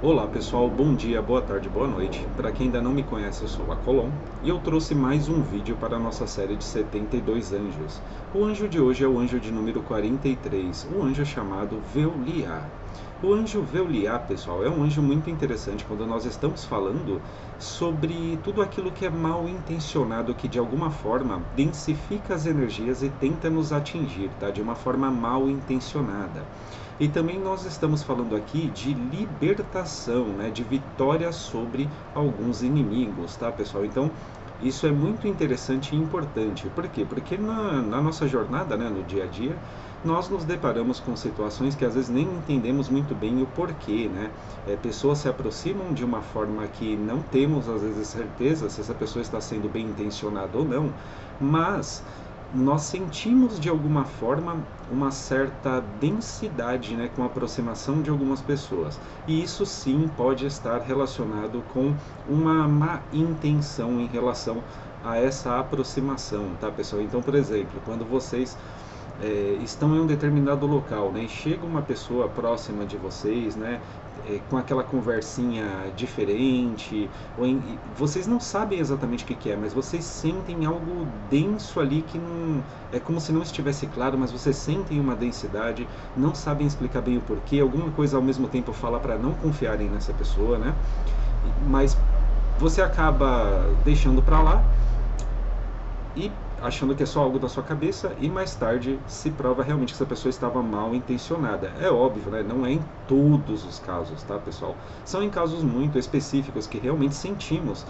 Olá pessoal, bom dia, boa tarde, boa noite. Para quem ainda não me conhece, eu sou a Colom e eu trouxe mais um vídeo para a nossa série de 72 anjos. O anjo de hoje é o anjo de número 43, o anjo chamado Veuliá. O anjo Veuliá, pessoal, é um anjo muito interessante quando nós estamos falando sobre tudo aquilo que é mal intencionado, que de alguma forma densifica as energias e tenta nos atingir, tá? De uma forma mal intencionada. E também nós estamos falando aqui de libertação, né, de vitória sobre alguns inimigos, tá, pessoal? Então, isso é muito interessante e importante. Por quê? Porque na nossa jornada, né, no dia a dia, nós nos deparamos com situações que às vezes nem entendemos muito bem o porquê, né? Pessoas se aproximam de uma forma que não temos às vezes certeza se essa pessoa está sendo bem intencionada ou não, mas nós sentimos de alguma forma uma certa densidade, né, com a aproximação de algumas pessoas. E isso sim pode estar relacionado com uma má intenção em relação a essa aproximação, tá, pessoal? Então, por exemplo, quando vocês estão em um determinado local, né, e chega uma pessoa próxima de vocês, né, com aquela conversinha diferente, vocês não sabem exatamente o que, que é, mas vocês sentem algo denso ali que não é como se não estivesse claro, mas vocês sentem uma densidade, não sabem explicar bem o porquê, alguma coisa ao mesmo tempo fala para não confiarem nessa pessoa, né? Mas você acaba deixando para lá e achando que é só algo da sua cabeça, e mais tarde se prova realmente que essa pessoa estava mal intencionada. É óbvio, né? Não é em todos os casos, tá, pessoal? São em casos muito específicos que realmente sentimos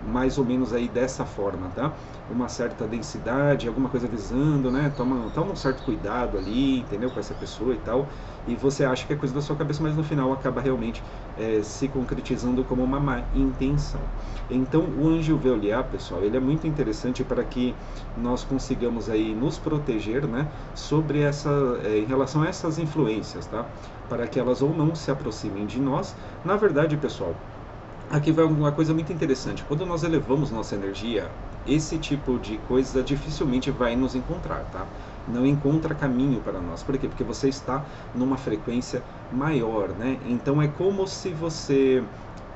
mais ou menos aí dessa forma, tá? Uma certa densidade, alguma coisa avisando, né? Toma um certo cuidado ali, entendeu? Com essa pessoa e tal. E você acha que é coisa da sua cabeça, mas no final acaba realmente se concretizando como uma má intenção. Então, o anjo Veuliá, pessoal, ele é muito interessante para que nós consigamos aí nos proteger, né, sobre em relação a essas influências, tá? Para que elas ou não se aproximem de nós. Na verdade, pessoal, aqui vai uma coisa muito interessante. Quando nós elevamos nossa energia, esse tipo de coisa dificilmente vai nos encontrar, tá? Não encontra caminho para nós. Por quê? Porque você está numa frequência maior, né? Então é como se você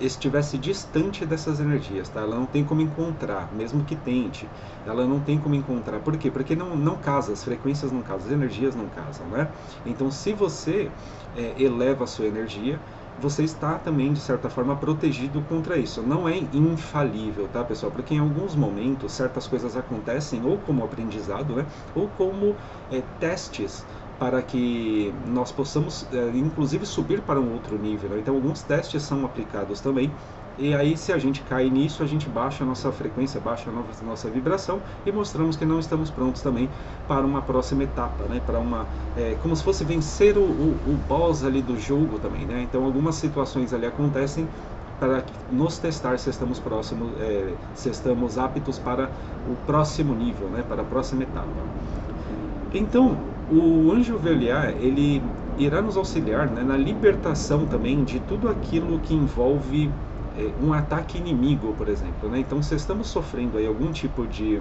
estivesse distante dessas energias, tá? Ela não tem como encontrar, mesmo que tente, ela não tem como encontrar. Por quê? Porque não casa, as frequências não casam, as energias não casam, né? Então, se você eleva a sua energia, você está também, de certa forma, protegido contra isso. Não é infalível, tá, pessoal? Porque em alguns momentos certas coisas acontecem ou como aprendizado, né? Ou como testes para que nós possamos, inclusive, subir para um outro nível, né? Então, alguns testes são aplicados também. E aí, se a gente cai nisso, a gente baixa a nossa frequência, baixa a nossa vibração e mostramos que não estamos prontos também para uma próxima etapa, né? Para como se fosse vencer o boss ali do jogo também, né? Então, algumas situações ali acontecem para nos testar se estamos próximos, se estamos aptos para o próximo nível, né? Para a próxima etapa. Então, o anjo Veliar, ele irá nos auxiliar, né, na libertação também de tudo aquilo que envolve um ataque inimigo, por exemplo, né? Então, se estamos sofrendo aí algum tipo de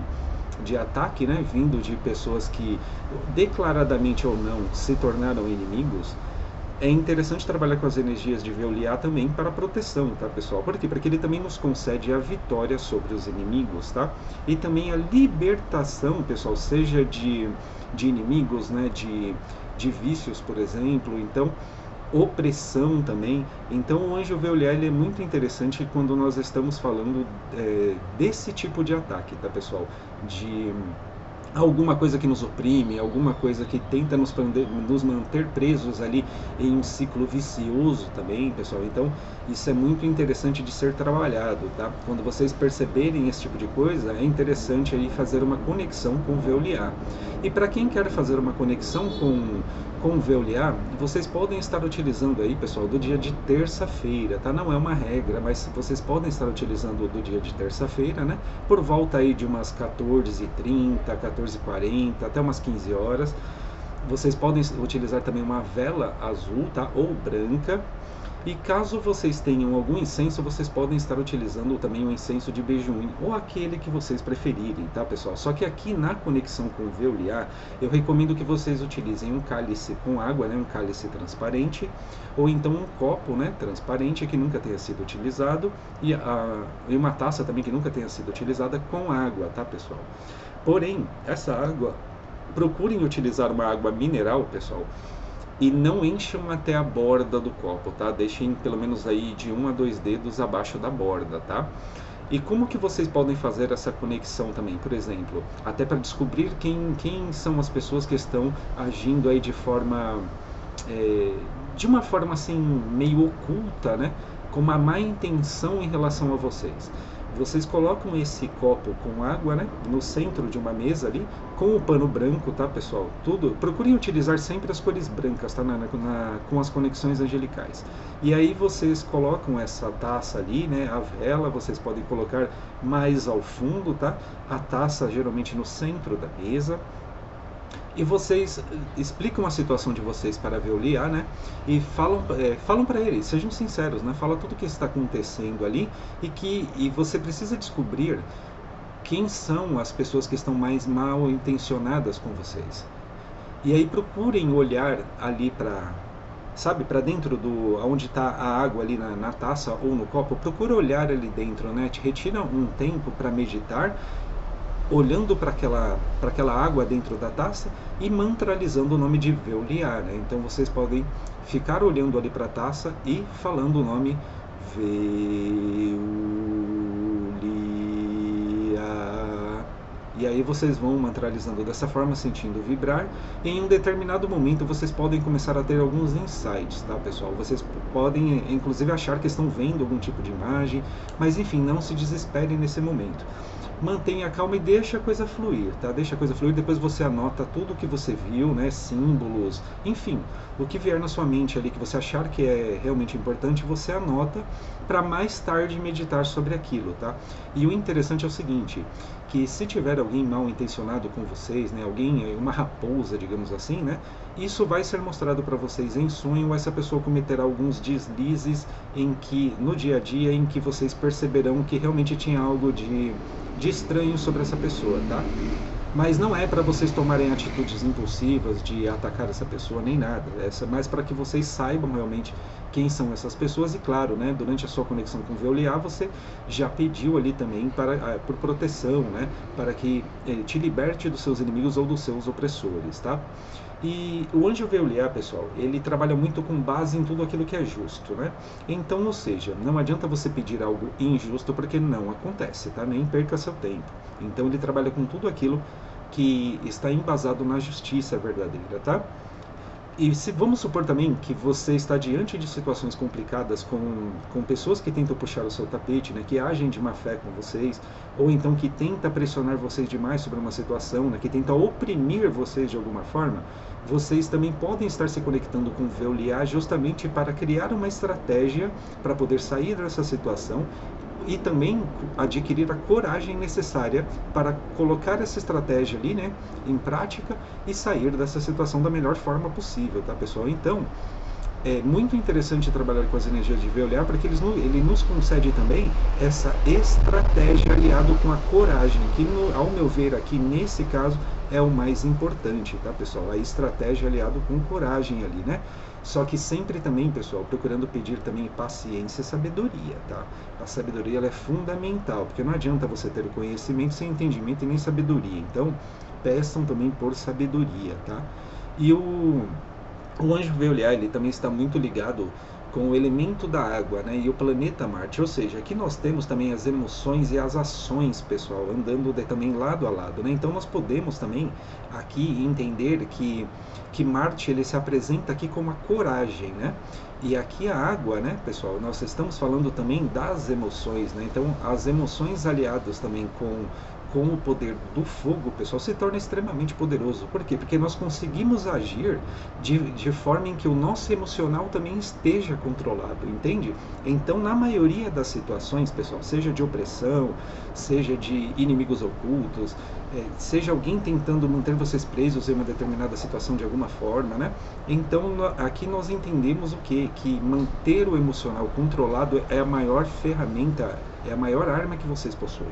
ataque, né, vindo de pessoas que declaradamente ou não se tornaram inimigos, é interessante trabalhar com as energias de Veuliá também para proteção, tá, pessoal? Por quê? Porque ele também nos concede a vitória sobre os inimigos, tá? E também a libertação, pessoal, seja de inimigos, né, de vícios, por exemplo, então opressão também. Então o anjo Veuliá, ele é muito interessante quando nós estamos falando desse tipo de ataque, tá, pessoal? De alguma coisa que nos oprime, alguma coisa que tenta nos manter presos ali em um ciclo vicioso também, pessoal. Então, isso é muito interessante de ser trabalhado, tá? Quando vocês perceberem esse tipo de coisa, é interessante aí fazer uma conexão com o Veuliá. E para quem quer fazer uma conexão com o Veuliá, vocês podem estar utilizando aí, pessoal, do dia de terça-feira, tá? Não é uma regra, mas vocês podem estar utilizando do dia de terça-feira, né? Por volta aí de umas 14h30, 14h40, até umas 15 horas. Vocês podem utilizar também uma vela azul, tá? Ou branca. E caso vocês tenham algum incenso, vocês podem estar utilizando também o incenso de beijoim ou aquele que vocês preferirem, tá, pessoal? Só que aqui na conexão com o Veoliar, eu recomendo que vocês utilizem um cálice com água, né, um cálice transparente, ou então um copo, né, transparente que nunca tenha sido utilizado e uma taça também que nunca tenha sido utilizada com água, tá, pessoal? Porém, essa água, procurem utilizar uma água mineral, pessoal, e não encham até a borda do copo, tá? Deixem pelo menos aí de 1 a 2 dedos abaixo da borda, tá? E como que vocês podem fazer essa conexão também? Por exemplo, até para descobrir quem são as pessoas que estão agindo aí de uma forma assim meio oculta, né? Com uma má intenção em relação a vocês. Vocês colocam esse copo com água, né, no centro de uma mesa ali, com o pano branco, tá, pessoal? Tudo. Procurem utilizar sempre as cores brancas, tá, com as conexões angelicais. E aí vocês colocam essa taça ali, né, a vela, vocês podem colocar mais ao fundo, tá? A taça geralmente no centro da mesa. E vocês explicam a situação de vocês para Veoliar, né? E falam para ele, sejam sinceros, né? Fala tudo o que está acontecendo ali e você precisa descobrir quem são as pessoas que estão mais mal intencionadas com vocês. E aí procurem olhar ali para dentro onde está a água ali na taça ou no copo. Procura olhar ali dentro, né? Te retira um tempo para meditar, olhando para aquela água dentro da taça e mantralizando o nome de Veoliar, né? Então vocês podem ficar olhando ali para a taça e falando o nome Veoliar. E aí vocês vão mantralizando dessa forma, sentindo vibrar. E em um determinado momento vocês podem começar a ter alguns insights, tá, pessoal? Vocês podem inclusive achar que estão vendo algum tipo de imagem, mas enfim, não se desesperem nesse momento. Mantenha calma e deixa a coisa fluir, tá? Deixa a coisa fluir, depois você anota tudo o que você viu, né? Símbolos, enfim, o que vier na sua mente ali que você achar que é realmente importante, você anota para mais tarde meditar sobre aquilo, tá? E o interessante é o seguinte, que se tiver alguém mal intencionado com vocês, né? Alguém, uma raposa, digamos assim, né? Isso vai ser mostrado para vocês em sonho, ou essa pessoa cometerá alguns deslizes no dia a dia, em que vocês perceberão que realmente tinha algo de estranho sobre essa pessoa, tá? Mas não é para vocês tomarem atitudes impulsivas de atacar essa pessoa nem nada. É mais para que vocês saibam realmente quem são essas pessoas e, claro, né, durante a sua conexão com o Veoliar, você já pediu ali também por proteção, né, para que ele te liberte dos seus inimigos ou dos seus opressores, tá? E o anjo Veoliar, pessoal, ele trabalha muito com base em tudo aquilo que é justo, né? Então, ou seja, não adianta você pedir algo injusto porque não acontece, tá? Nem perca seu tempo. Então, ele trabalha com tudo aquilo que está embasado na justiça verdadeira, tá? E se vamos supor também que você está diante de situações complicadas com pessoas que tentam puxar o seu tapete, né, que agem de má fé com vocês, ou então que tenta pressionar vocês demais sobre uma situação, né, que tenta oprimir vocês de alguma forma, vocês também podem estar se conectando com o Veoliar justamente para criar uma estratégia para poder sair dessa situação e também adquirir a coragem necessária para colocar essa estratégia ali, né, em prática e sair dessa situação da melhor forma possível, tá, pessoal? Então, é muito interessante trabalhar com as energias de Veoliar, porque ele nos concede também essa estratégia aliado com a coragem, que ao meu ver aqui nesse caso é o mais importante, tá, pessoal? A estratégia aliado com coragem ali, né? Só que sempre também, pessoal, procurando pedir também paciência e sabedoria, tá? A sabedoria ela é fundamental, porque não adianta você ter conhecimento sem entendimento e nem sabedoria. Então, peçam também por sabedoria, tá? E o anjo Veoliar, ele também está muito ligado com o elemento da água, né, e o planeta Marte, ou seja, aqui nós temos também as emoções e as ações, pessoal, andando também lado a lado, né? Então nós podemos também aqui entender que Marte ele se apresenta aqui como a coragem, né? E aqui a água, né, pessoal, nós estamos falando também das emoções, né? Então as emoções aliadas também com o poder do fogo, pessoal, se torna extremamente poderoso. Por quê? Porque nós conseguimos agir de forma em que o nosso emocional também esteja controlado, entende? Então, na maioria das situações, pessoal, seja de opressão, seja de inimigos ocultos, seja alguém tentando manter vocês presos em uma determinada situação de alguma forma, né? Então, aqui nós entendemos o quê? Que manter o emocional controlado é a maior ferramenta, é a maior arma que vocês possuem,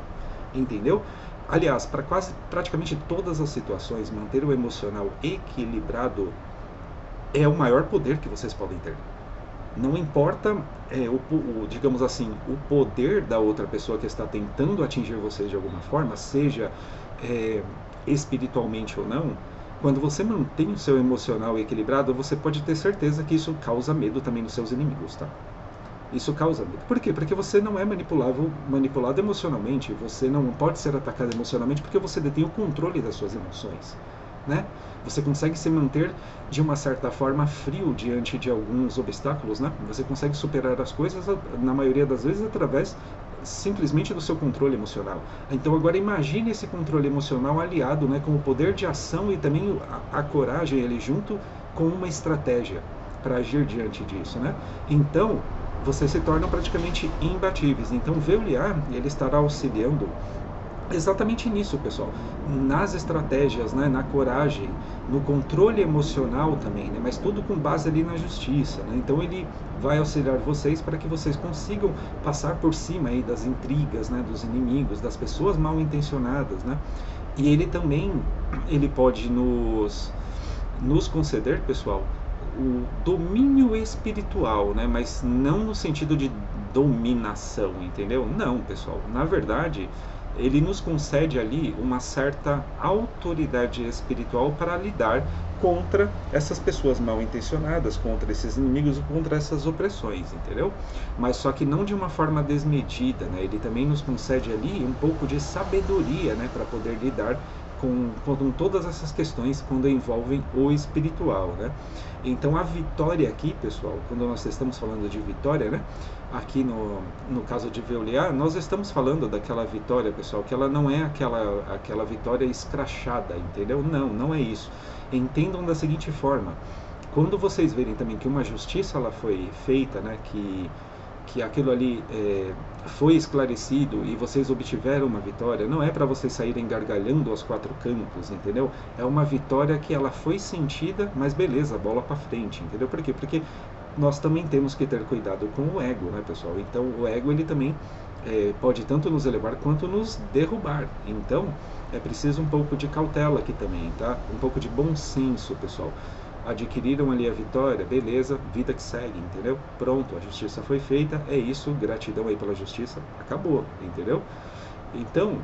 entendeu? Aliás, para praticamente todas as situações, manter o emocional equilibrado é o maior poder que vocês podem ter. Não importa, digamos assim, o poder da outra pessoa que está tentando atingir vocês de alguma forma, seja espiritualmente ou não. Quando você mantém o seu emocional equilibrado, você pode ter certeza que isso causa medo também nos seus inimigos, tá? Isso causa medo. Por quê? Porque você não é manipulado emocionalmente, você não pode ser atacado emocionalmente porque você detém o controle das suas emoções, né? Você consegue se manter de uma certa forma frio diante de alguns obstáculos, né? Você consegue superar as coisas, na maioria das vezes, através simplesmente do seu controle emocional. Então agora imagine esse controle emocional aliado, né, com o poder de ação e também a coragem ali junto com uma estratégia para agir diante disso, né? Então vocês se tornam praticamente imbatíveis. Então Veoliar, ele estará auxiliando exatamente nisso, pessoal, nas estratégias, né, na coragem, no controle emocional também, né, mas tudo com base ali na justiça, né? Então ele vai auxiliar vocês para que vocês consigam passar por cima aí das intrigas, né, dos inimigos, das pessoas mal intencionadas, né? E ele também, ele pode nos conceder, pessoal, o domínio espiritual, né? Mas não no sentido de dominação, entendeu? Não, pessoal. Na verdade, ele nos concede ali uma certa autoridade espiritual para lidar contra essas pessoas mal intencionadas, contra esses inimigos, contra essas opressões, entendeu? Mas só que não de uma forma desmedida, né? Ele também nos concede ali um pouco de sabedoria, né? Para poder lidar com todas essas questões quando envolvem o espiritual, né? Então a vitória aqui, pessoal, quando nós estamos falando de vitória, né? Aqui no caso de Veoliar, nós estamos falando daquela vitória, pessoal, que ela não é aquela vitória escrachada, entendeu? Não é isso. Entendam da seguinte forma: quando vocês verem também que uma justiça ela foi feita, né? Que aquilo ali foi esclarecido e vocês obtiveram uma vitória, não é para vocês saírem gargalhando aos quatro cantos, entendeu? É uma vitória que ela foi sentida, mas beleza, bola para frente, entendeu? Por quê? Porque nós também temos que ter cuidado com o ego, né, pessoal? Então o ego ele também pode tanto nos elevar quanto nos derrubar. Então é preciso um pouco de cautela aqui também, tá? Um pouco de bom senso, pessoal. Adquiriram ali a vitória, beleza, vida que segue, entendeu? Pronto, a justiça foi feita, é isso, gratidão aí pela justiça, acabou, entendeu? Então,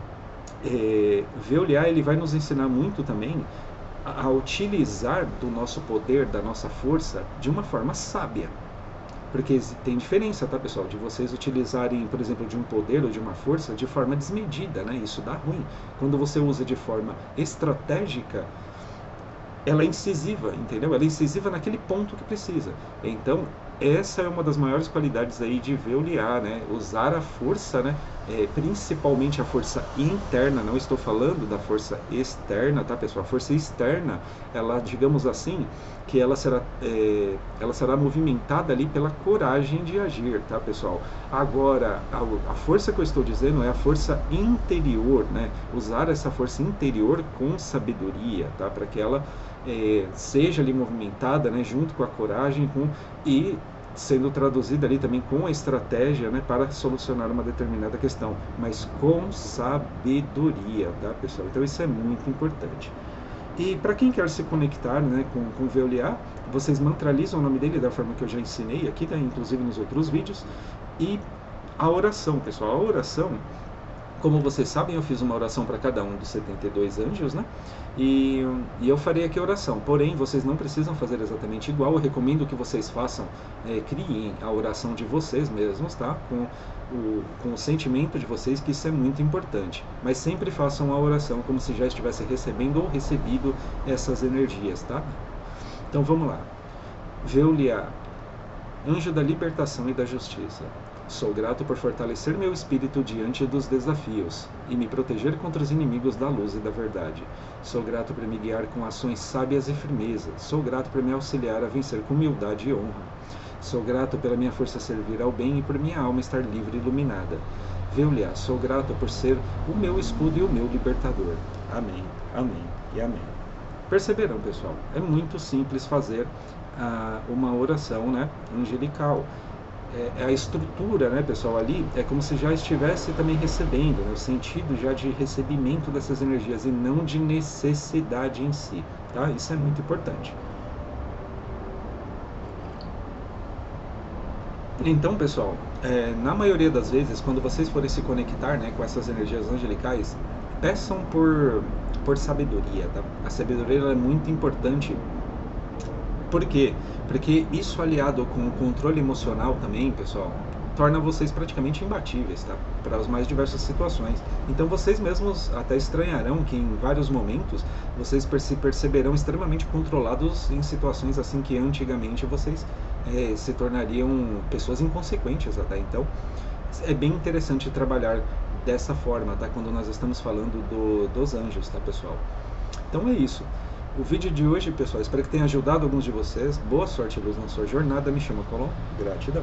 Veoliar, ele vai nos ensinar muito também a utilizar do nosso poder, da nossa força, de uma forma sábia. Porque tem diferença, tá, pessoal? De vocês utilizarem, por exemplo, de um poder ou de uma força de forma desmedida, né? Isso dá ruim. Quando você usa de forma estratégica, ela é incisiva, entendeu? Ela é incisiva naquele ponto que precisa. Então, essa é uma das maiores qualidades aí de Veoliar, né? Usar a força, né? Principalmente a força interna, não estou falando da força externa, tá, pessoal? A força externa, ela, digamos assim, que ela será movimentada ali pela coragem de agir, tá, pessoal? Agora, a força que eu estou dizendo é a força interior, né? Usar essa força interior com sabedoria, tá? Para que ela seja ali movimentada, né, junto com a coragem e sendo traduzida ali também com a estratégia, né, para solucionar uma determinada questão, mas com sabedoria, tá, pessoal? Então isso é muito importante. E para quem quer se conectar, né, com o Veoliar, vocês mantralizam o nome dele da forma que eu já ensinei aqui, né, inclusive nos outros vídeos. E a oração, pessoal, a oração, como vocês sabem, eu fiz uma oração para cada um dos 72 anjos, né? E eu farei aqui a oração. Porém, vocês não precisam fazer exatamente igual. Eu recomendo que vocês façam, criem a oração de vocês mesmos, tá? Com o sentimento de vocês, que isso é muito importante. Mas sempre façam a oração como se já estivesse recebendo ou recebido essas energias, tá? Então vamos lá. Veoliar, anjo da libertação e da justiça. Sou grato por fortalecer meu espírito diante dos desafios e me proteger contra os inimigos da luz e da verdade. Sou grato por me guiar com ações sábias e firmeza. Sou grato por me auxiliar a vencer com humildade e honra. Sou grato pela minha força servir ao bem e por minha alma estar livre e iluminada. Veulia, sou grato por ser o meu escudo e o meu libertador. Amém, amém e amém. Perceberam, pessoal? É muito simples fazer uma oração, né, angelical. A estrutura, né, pessoal, ali é como se já estivesse também recebendo, né, o sentido já de recebimento dessas energias e não de necessidade em si, tá? Isso é muito importante. Então, pessoal, na maioria das vezes, quando vocês forem se conectar, né, com essas energias angelicais, peçam por sabedoria, tá? A sabedoria ela é muito importante. Por quê? Porque isso aliado com o controle emocional também, pessoal, torna vocês praticamente imbatíveis, tá? Para as mais diversas situações. Então vocês mesmos até estranharão que em vários momentos vocês se perceberão extremamente controlados em situações assim que antigamente vocês se tornariam pessoas inconsequentes até. Então é bem interessante trabalhar dessa forma, tá? Quando nós estamos falando dos anjos, tá, pessoal? Então é isso. O vídeo de hoje, pessoal, espero que tenha ajudado alguns de vocês. Boa sorte e luz na sua jornada. Me chama Colom. Gratidão.